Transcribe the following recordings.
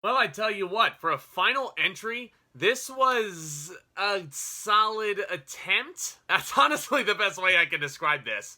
Well, I tell you what, for a final entry, this was a solid attempt. That's honestly the best way I can describe this.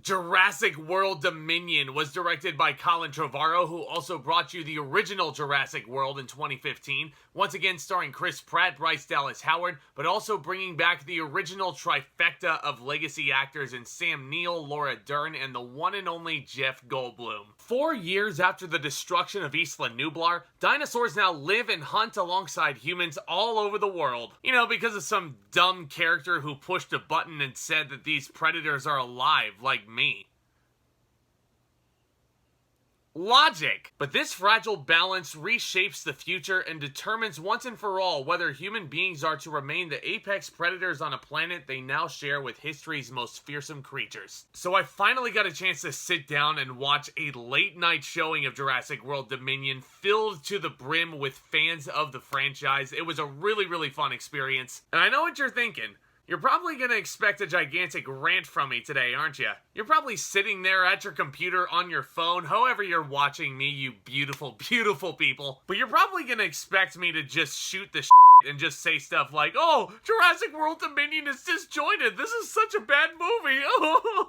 Jurassic World Dominion was directed by Colin Trevorrow, who also brought you the original Jurassic World in 2015, once again starring Chris Pratt, Bryce Dallas Howard, but also bringing back the original trifecta of legacy actors in Sam Neill, Laura Dern, and the one and only Jeff Goldblum. 4 years after the destruction of Isla Nublar, dinosaurs now live and hunt alongside humans all over the world. You know, because of some dumb character who pushed a button and said that these predators are alive, like me. Logic! But this fragile balance reshapes the future and determines once and for all whether human beings are to remain the apex predators on a planet they now share with history's most fearsome creatures. So I finally got a chance to sit down and watch a late night showing of Jurassic World Dominion filled to the brim with fans of the franchise. It was a really fun experience. And I know what you're thinking. You're probably going to expect a gigantic rant from me today, aren't you? You're probably sitting there at your computer, on your phone, however you're watching me, you beautiful people. But you're probably going to expect me to just shoot the shit and just say stuff like, oh, Jurassic World Dominion is disjointed. This is such a bad movie.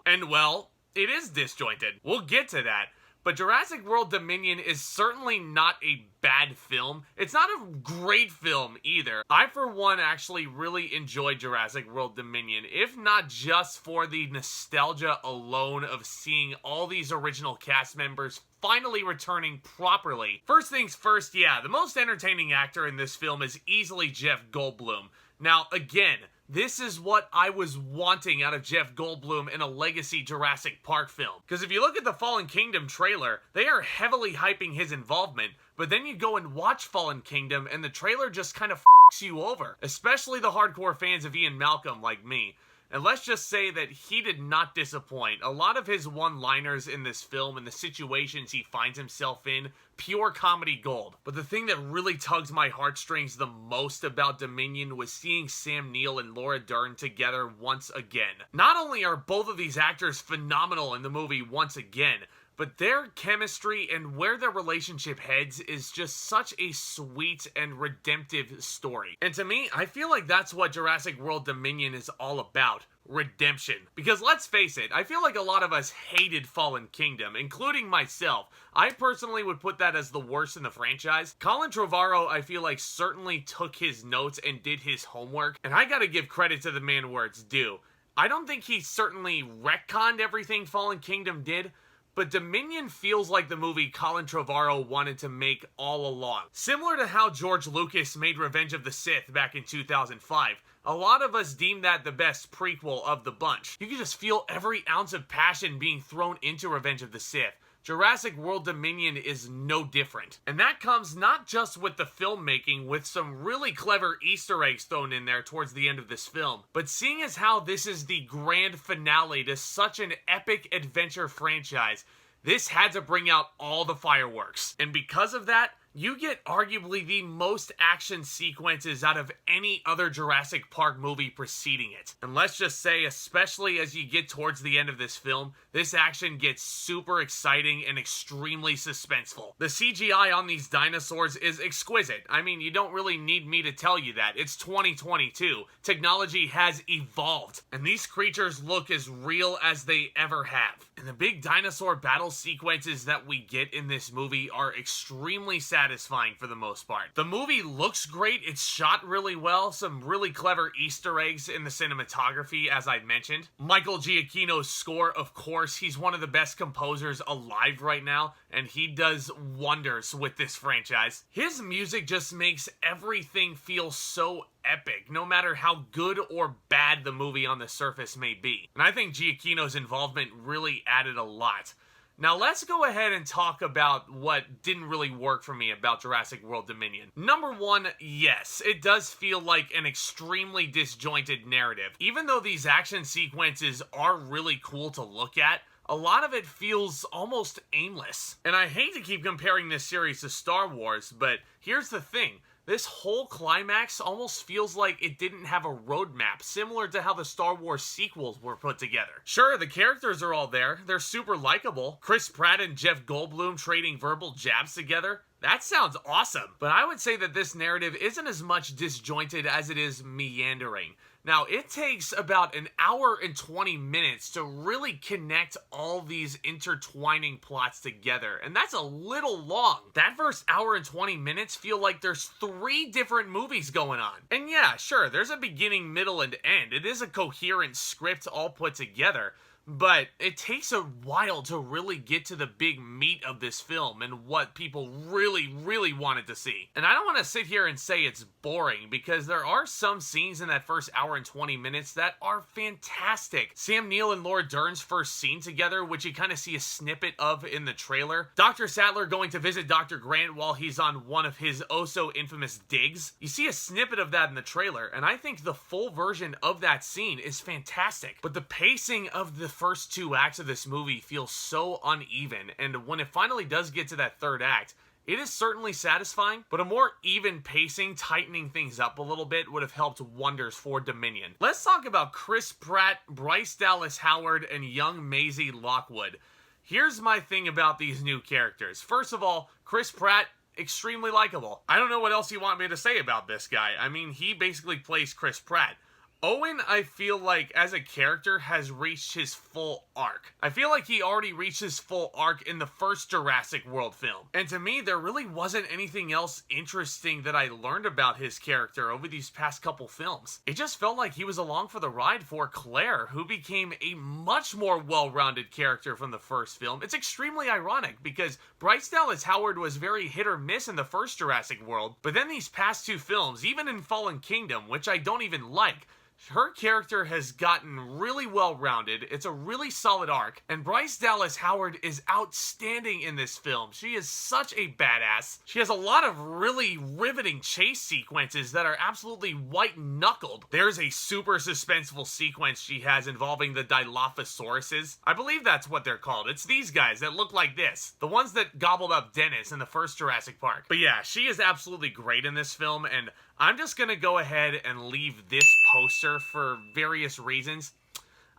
And well, it is disjointed. We'll get to that. But Jurassic World Dominion is certainly not a bad film. It's not a great film either. I, for one, actually really enjoyed Jurassic World Dominion, if not just for the nostalgia alone of seeing all these original cast members finally returning properly. First things first, yeah, the most entertaining actor in this film is easily Jeff Goldblum. Now, again, this is what I was wanting out of Jeff Goldblum in a legacy Jurassic Park film. Because if you look at the Fallen Kingdom trailer, they are heavily hyping his involvement, but then you go and watch Fallen Kingdom and the trailer just kind of f***s you over. Especially the hardcore fans of Ian Malcolm like me. And let's just say that he did not disappoint. A lot of his one-liners in this film and the situations he finds himself in, pure comedy gold. But the thing that really tugs my heartstrings the most about Dominion was seeing Sam Neill and Laura Dern together once again. Not only are both of these actors phenomenal in the movie once again, but their chemistry and where their relationship heads is just such a sweet and redemptive story. And to me, I feel like that's what Jurassic World Dominion is all about. Redemption. Because let's face it, I feel like a lot of us hated Fallen Kingdom, including myself. I personally would put that as the worst in the franchise. Colin Trevorrow, I feel like, certainly took his notes and did his homework, and I gotta give credit to the man where it's due. I don't think he certainly retconned everything Fallen Kingdom did, but Dominion feels like the movie Colin Trevorrow wanted to make all along. Similar to how George Lucas made Revenge of the Sith back in 2005, a lot of us deem that the best prequel of the bunch. You can just feel every ounce of passion being thrown into Revenge of the Sith. Jurassic World Dominion is no different. And that comes not just with the filmmaking, with some really clever Easter eggs thrown in there towards the end of this film, but seeing as how this is the grand finale to such an epic adventure franchise, this had to bring out all the fireworks. And because of that, you get arguably the most action sequences out of any other Jurassic Park movie preceding it. And let's just say, especially as you get towards the end of this film, this action gets super exciting and extremely suspenseful. The CGI on these dinosaurs is exquisite. I mean, you don't really need me to tell you that. It's 2022. Technology has evolved, and these creatures look as real as they ever have. And the big dinosaur battle sequences that we get in this movie are extremely satisfying for the most part. The movie looks great, it's shot really well, some really clever Easter eggs in the cinematography, as I mentioned. Michael Giacchino's score, of course, he's one of the best composers alive right now, and he does wonders with this franchise. His music just makes everything feel so epic, no matter how good or bad the movie on the surface may be. And I think Giacchino's involvement really added a lot. Now let's go ahead and talk about what didn't really work for me about Jurassic World Dominion. Number one, yes, it does feel like an extremely disjointed narrative. Even though these action sequences are really cool to look at, a lot of it feels almost aimless. And I hate to keep comparing this series to Star Wars, but here's the thing. This whole climax almost feels like it didn't have a roadmap, similar to how the Star Wars sequels were put together. Sure, the characters are all there, they're super likable. Chris Pratt and Jeff Goldblum trading verbal jabs together. That sounds awesome. But I would say that this narrative isn't as much disjointed as it is meandering. Now, it takes about an hour and 20 minutes to really connect all these intertwining plots together, and that's a little long. That first hour and 20 minutes feel like there's 3 different movies going on. And yeah, sure, there's a beginning, middle, and end. It is a coherent script all put together. But it takes a while to really get to the big meat of this film and what people really, really wanted to see. And I don't want to sit here and say it's boring, because there are some scenes in that first hour and 20 minutes that are fantastic. Sam Neill and Laura Dern's first scene together, which you kind of see a snippet of in the trailer. Dr. Sattler going to visit Dr. Grant while he's on one of his oh-so-infamous digs. You see a snippet of that in the trailer, and I think the full version of that scene is fantastic. But the pacing of the first 2 acts of this movie feels so uneven, and when it finally does get to that third act, it is certainly satisfying, but a more even pacing, tightening things up a little bit would have helped wonders for Dominion. Let's talk about Chris Pratt, Bryce Dallas Howard, and young Maisie Lockwood. Here's my thing about these new characters. First of all, Chris Pratt, extremely likable. I don't know what else you want me to say about this guy. I mean, he basically plays Chris Pratt. Owen, I feel like, as a character, has reached his full arc. I feel like he already reached his full arc in the first Jurassic World film. And to me, there really wasn't anything else interesting that I learned about his character over these past couple films. It just felt like he was along for the ride for Claire, who became a much more well-rounded character from the first film. It's extremely ironic, because Bryce Dallas Howard was very hit or miss in the first Jurassic World, but then these past 2 films, even in Fallen Kingdom, which I don't even like, her character has gotten really well-rounded. It's a really solid arc, and Bryce Dallas Howard is outstanding in this film. She is such a badass. She has a lot of really riveting chase sequences that are absolutely white-knuckled. There's a super suspenseful sequence she has involving the Dilophosauruses. I believe that's what they're called. It's these guys that look like this. The ones that gobbled up Dennis in the first Jurassic Park. But yeah, she is absolutely great in this film, and I'm just going to go ahead and leave this poster for various reasons.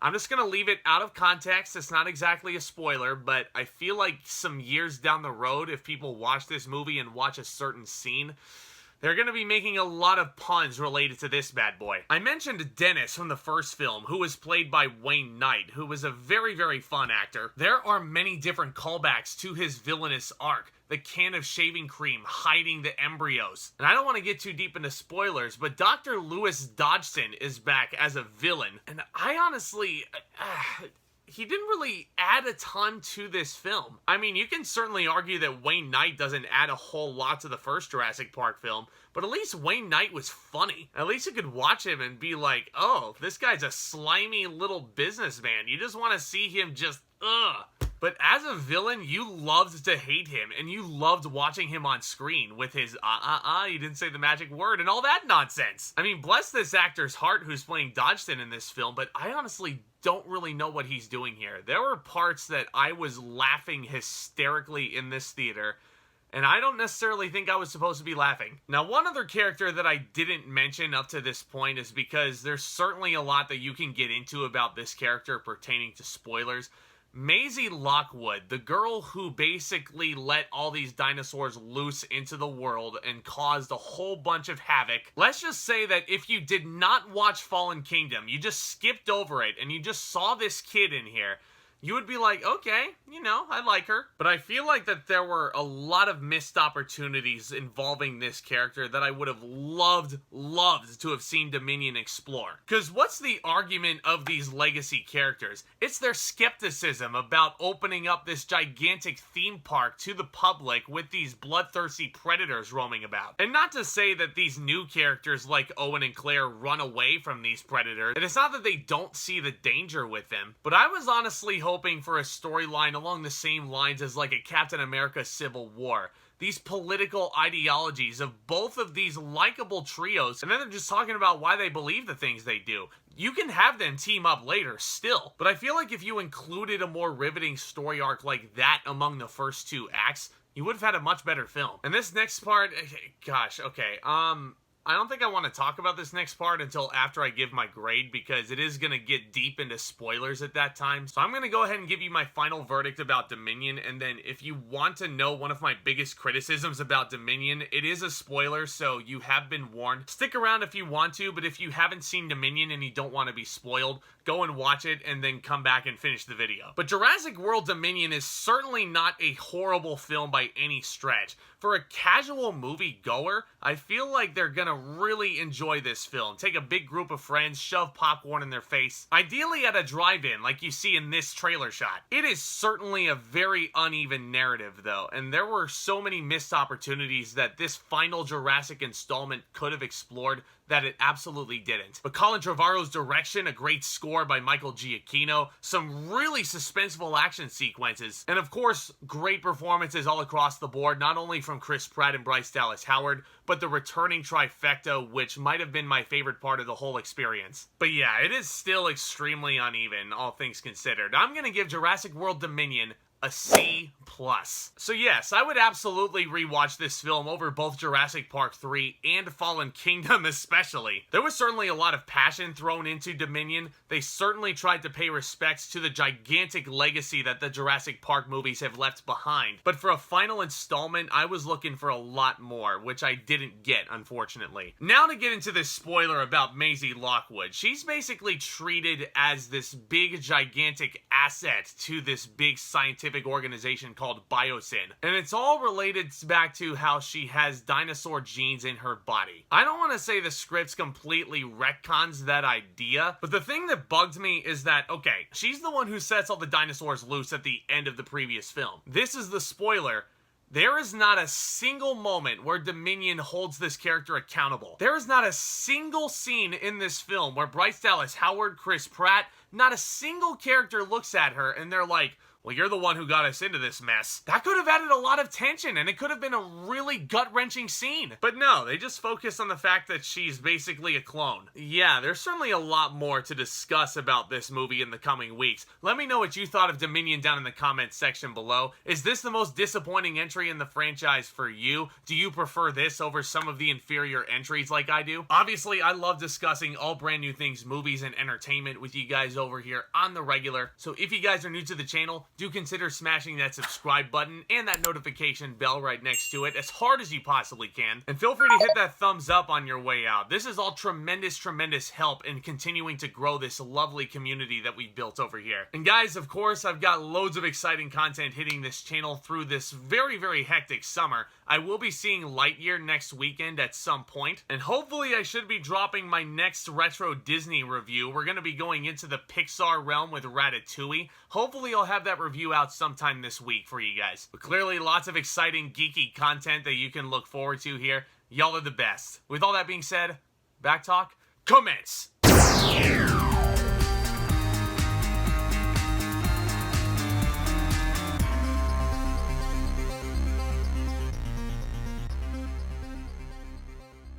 I'm just going to leave it out of context. It's not exactly a spoiler, but I feel like some years down the road, if people watch this movie and watch a certain scene, they're going to be making a lot of puns related to this bad boy. I mentioned Dennis from the first film, who was played by Wayne Knight, who was a very, very fun actor. There are many different callbacks to his villainous arc. The can of shaving cream hiding the embryos. And I don't want to get too deep into spoilers, but Dr. Lewis Dodgson is back as a villain. And I honestly... he didn't really add a ton to this film. I mean, you can certainly argue that Wayne Knight doesn't add a whole lot to the first Jurassic Park film, but at least Wayne Knight was funny. At least you could watch him and be like, oh, this guy's a slimy little businessman. You just want to see him just, ugh. But as a villain, you loved to hate him, and you loved watching him on screen with his you didn't say the magic word, and all that nonsense. I mean, bless this actor's heart who's playing Dodgson in this film, but I honestly don't really know what he's doing here. There were parts that I was laughing hysterically in this theater, and I don't necessarily think I was supposed to be laughing. Now, one other character that I didn't mention up to this point is because there's certainly a lot that you can get into about this character pertaining to spoilers. Maisie Lockwood, the girl who basically let all these dinosaurs loose into the world and caused a whole bunch of havoc. Let's just say that if you did not watch Fallen Kingdom, you just skipped over it and you just saw this kid in here, you would be like, okay, you know, I like her. But I feel like that there were a lot of missed opportunities involving this character that I would have loved to have seen Dominion explore. Because what's the argument of these legacy characters? It's their skepticism about opening up this gigantic theme park to the public with these bloodthirsty predators roaming about. And not to say that these new characters like Owen and Claire run away from these predators, and it's not that they don't see the danger with them, but I was honestly hoping for a storyline along the same lines as like a Captain America Civil War. These political ideologies of both of these likable trios, and then they're just talking about why they believe the things they do. You can have them team up later still, but I feel like if you included a more riveting story arc like that among the first 2 acts, you would have had a much better film. And this next part, gosh, okay, I don't think I want to talk about this next part until after I give my grade, because it is going to get deep into spoilers at that time. So I'm going to go ahead and give you my final verdict about Dominion, and then if you want to know one of my biggest criticisms about Dominion, it is a spoiler, so you have been warned. Stick around if you want to, but if you haven't seen Dominion and you don't want to be spoiled, go and watch it and then come back and finish the video. But Jurassic World Dominion is certainly not a horrible film by any stretch. For a casual movie goer, I feel like they're gonna really enjoy this film. Take a big group of friends, shove popcorn in their face, ideally at a drive-in like you see in this trailer shot. It is certainly a very uneven narrative though, and there were so many missed opportunities that this final Jurassic installment could have explored that it absolutely didn't. But Colin Trevorrow's direction, a great score by Michael Giacchino, some really suspenseful action sequences, and of course, great performances all across the board, not only from Chris Pratt and Bryce Dallas Howard, but the returning trifecta, which might have been my favorite part of the whole experience. But yeah, it is still extremely uneven, all things considered. I'm gonna give Jurassic World Dominion a C+. So yes, I would absolutely rewatch this film over both Jurassic Park 3 and Fallen Kingdom especially. There was certainly a lot of passion thrown into Dominion. They certainly tried to pay respects to the gigantic legacy that the Jurassic Park movies have left behind. But for a final installment, I was looking for a lot more, which I didn't get, unfortunately. Now to get into this spoiler about Maisie Lockwood. She's basically treated as this big, gigantic asset to this big scientific organization called Biosyn, and it's all related back to how she has dinosaur genes in her body. I don't want to say the script's completely retcons that idea, but the thing that bugged me is that, okay, she's the one who sets all the dinosaurs loose at the end of the previous film. This is the spoiler. There is not a single moment where Dominion holds this character accountable. There is not a single scene in this film where Bryce Dallas Howard, Chris Pratt, not a single character looks at her and they're like, well, you're the one who got us into this mess. That could have added a lot of tension, and it could have been a really gut-wrenching scene. But no, they just focus on the fact that she's basically a clone. Yeah, there's certainly a lot more to discuss about this movie in the coming weeks. Let me know what you thought of Dominion down in the comments section below. Is this the most disappointing entry in the franchise for you? Do you prefer this over some of the inferior entries like I do? Obviously, I love discussing all brand new things, movies, and entertainment with you guys over here on the regular. So if you guys are new to the channel, do consider smashing that subscribe button and that notification bell right next to it as hard as you possibly can. And feel free to hit that thumbs up on your way out. This is all tremendous help in continuing to grow this lovely community that we've built over here. And guys, of course, I've got loads of exciting content hitting this channel through this very hectic summer. I will be seeing Lightyear next weekend at some point, and hopefully I should be dropping my next retro Disney review. We're going to be going into the Pixar realm with Ratatouille. Hopefully I'll have that review out sometime this week for you guys. But clearly lots of exciting geeky content that you can look forward to here. Y'all are the best. With all that being said, back talk commence.